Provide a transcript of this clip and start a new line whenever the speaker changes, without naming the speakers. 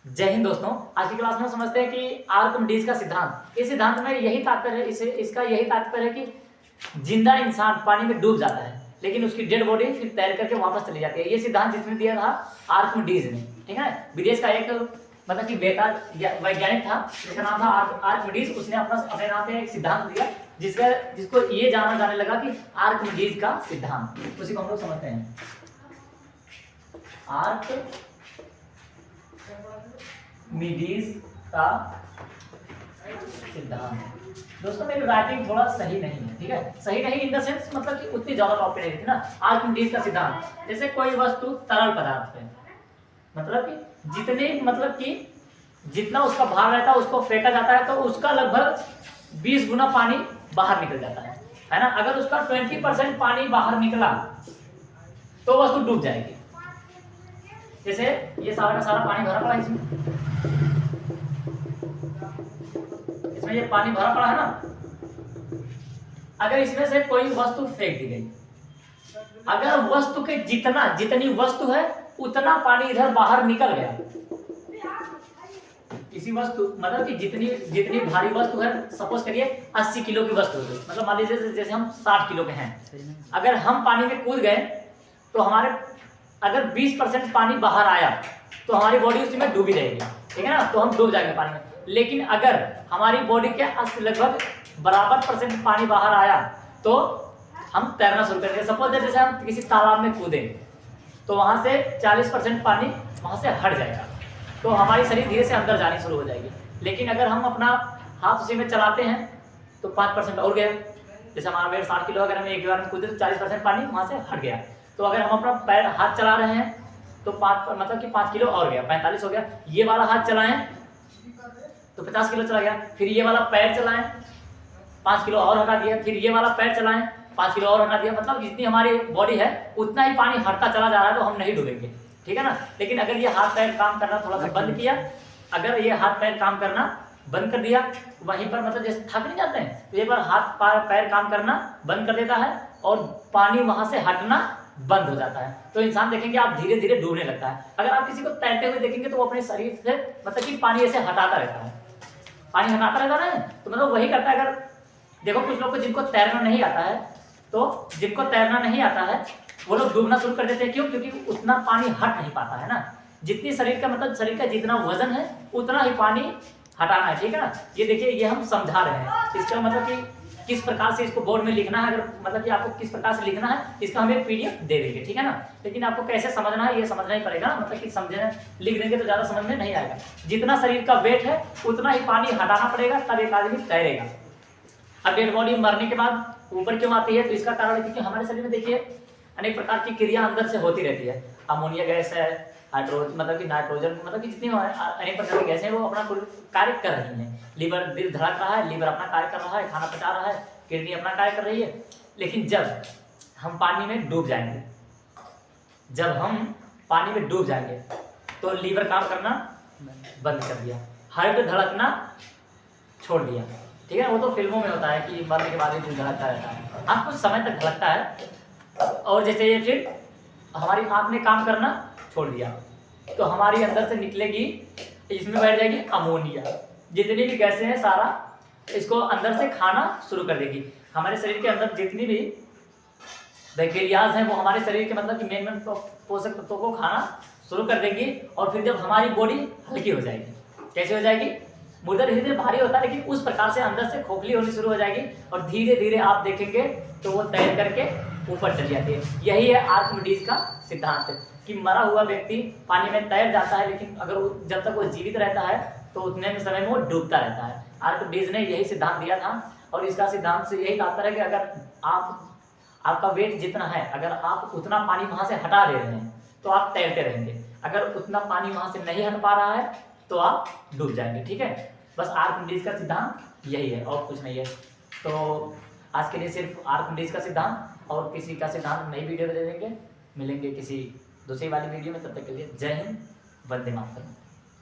जय हिंद दोस्तों। आज की क्लास में हम समझते हैं कि आर्किमिडीज का सिद्धांत। इस सिद्धांत में यही तात्पर्य है, इसका यही तात्पर्य है कि जिंदा इंसान पानी में डूब जाता है लेकिन उसकी डेड बॉडी फिर तैर करके वापस चली जाती है। ये सिद्धांत जिसने दिया था आर्किमिडीज ने, ठीक है। विदेश का एक मतलब कि वैज्ञानिक था जिसका नाम था आर्किमिडीज। उसने अपने नाम पे एक सिद्धांत दिया जिसको ये जाना जाने लगा कि आर्किमिडीज का सिद्धांत। उसी को हम लोग समझते हैं आर्किमिडीज का सिद्धांत। दोस्तों मेरी राइटिंग थोड़ा सही नहीं है, ठीक है। सही नहीं इन द सेंस मतलब कि उतनी ज्यादा टॉपिक नहीं थी ना। आर्किमिडीज का सिद्धांत जैसे कोई वस्तु तरल पदार्थ है, मतलब कि जितना उसका भार रहता है उसको फेंका जाता है तो उसका लगभग 20 गुना पानी बाहर निकल जाता है ना। अगर उसका 20% पानी बाहर निकला तो वस्तु डूब जाएगी। जैसे ये सारा का सारा पानी भरा पड़ा है, इसमें ये पानी भरा पड़ा है ना। अगर इसमें से कोई वस्तु फेंक दी गई, अगर वस्तु के जितनी वस्तु है उतना पानी इधर बाहर निकल गया, किसी वस्तु मतलब कि जितनी भारी वस्तु है, सपोज करिए 80 किलो की वस्तु है, मतलब मान लीजिए जैसे हम 60 किलो के हैं। अगर हम पानी में कूद गए तो हमारे अगर 20% पानी बाहर आया तो हमारी बॉडी उसमें डूबी रहेगी, ठीक है ना। तो हम डूब जाएंगे पानी में। लेकिन अगर हमारी बॉडी के लगभग बराबर % पानी बाहर आया तो हम तैरना शुरू करेंगे। सपोज जैसे हम किसी तालाब में कूदें तो वहां से 40% पानी वहां से हट जाएगा तो हमारी शरीर धीरे से अंदर जानी शुरू हो जाएगी। लेकिन अगर हम अपना हाथ उसी में चलाते हैं तो 5% और गया। जैसे हमारा वेट 60 किलो, अगर हम एक बार में कूदे तो 40% पानी वहां से हट गया। तो अगर हम अपना पैर हाथ चला रहे हैं तो 5 किलो और गया, 45 हो गया। ये वाला हाथ चलाएं तो 50 किलो चला गया। फिर ये वाला पैर चलाएं 5 किलो और हटा दिया। फिर ये वाला पैर चलाएं 5 किलो और हटा दिया। मतलब जितनी हमारी बॉडी है उतना ही पानी हटता चला जा रहा है तो हम नहीं डूबेंगे, ठीक है ना। लेकिन अगर ये हाथ पैर काम करना थोड़ा सा बंद किया, अगर ये हाथ पैर काम करना बंद कर दिया, वहीं पर मतलब जैसे थक नहीं जाते हैं तो एक बार हाथ पैर काम करना बंद कर देता है और पानी वहां से हटना बंद हो जाता है। तो इंसान देखेंगे आप धीरे धीरे डूबने लगता है। अगर आप किसी को तैरते हुए देखेंगे तो वो अपने शरीर से मतलब कि पानी ऐसे हटाता रहता है, पानी हटाता रहता है तो मतलब वही करता है। अगर देखो कुछ लोग को जिनको तैरना नहीं आता है, तो जिनको तैरना नहीं आता है वो लोग डूबना शुरू कर देते हैं। क्यों? क्योंकि उतना पानी हट नहीं पाता है ना। जितनी शरीर का जितना वजन है उतना ही पानी हटाना है, ठीक है ना। ये देखिए ये हम समझा रहे हैं। इसका मतलब कि किस प्रकार से इसको बोर्ड में लिखना है, अगर मतलब कि आपको किस प्रकार से लिखना है इसका हम एक PDF दे देंगे, ठीक है ना। लेकिन आपको कैसे समझना है ये समझना ही पड़ेगा, मतलब कि समझने लिख देंगे तो ज्यादा समझ में नहीं आएगा। जितना शरीर का वेट है उतना ही पानी हटाना पड़ेगा तब एक आदमी तैरेगा। अब डेड बॉडी मरने के बाद ऊपर क्यों आती है? तो इसका कारण है क्योंकि हमारे शरीर में देखिए अनेक प्रकार की क्रिया अंदर से होती रहती है। अमोनिया गैस है, हाइड्रोजन मतलब कि नाइट्रोजन, मतलब कि जितनी अनेक प्रकार की गैसें हैं वो अपना कार्य कर रही हैं। लीवर दिल धड़क रहा है, लीवर अपना कार्य कर रहा है, खाना पचा रहा है, किडनी अपना कार्य कर रही है। लेकिन जब हम पानी में डूब जाएंगे तो लीवर काम करना बंद कर दिया, हार्ट धड़कना छोड़ दिया, ठीक है। वो तो फिल्मों में होता है कि मरने के बाद ही दिल धड़कता रहता है, हाँ कुछ समय तक धड़कता है। और जैसे ये फिर हमारी आंख ने काम करना छोड़ दिया तो हमारी अंदर से निकलेगी, इसमें बैठ जाएगी अमोनिया। जितनी भी गैसें हैं सारा इसको अंदर से खाना शुरू कर देगी। हमारे शरीर के अंदर जितनी भी बैक्टीरियाज हैं वो हमारे शरीर के मतलब कि मेन पोषक तत्वों को खाना शुरू कर देंगी। और फिर जब हमारी बॉडी हल्की हो जाएगी, कैसे हो जाएगी? मुर्दा धीरे धीरे भारी होता है लेकिन उस प्रकार से अंदर से खोखली होनी शुरू हो जाएगी और धीरे धीरे आप देखेंगे तो वो तैर करके ऊपर चली जाती है। यही है आर्किमिडीज का सिद्धांत कि मरा हुआ व्यक्ति पानी में तैर जाता है लेकिन अगर जब तक वो जीवित रहता है तो उतने में समय में वो डूबता रहता है। आर्किमिडीज ने यही सिद्धांत दिया था और इसका सिद्धांत से यही तात्पर्य है कि अगर आपका वेट जितना है, अगर आप उतना पानी वहां से हटा दे रहे हैं तो आप तैरते रहेंगे। अगर उतना पानी वहां से नहीं हट पा रहा है तो आप डूब जाएंगे, ठीक है। बस आर्किमिडीज का सिद्धांत यही है और कुछ नहीं है। तो आज के लिए सिर्फ आर्किमिडीज का सिद्धांत और किसी का सिद्धांत नई वीडियो में दे देंगे। मिलेंगे किसी दूसरी वाली वीडियो में, तब तक के लिए जय हिंद, वंदे मातरम।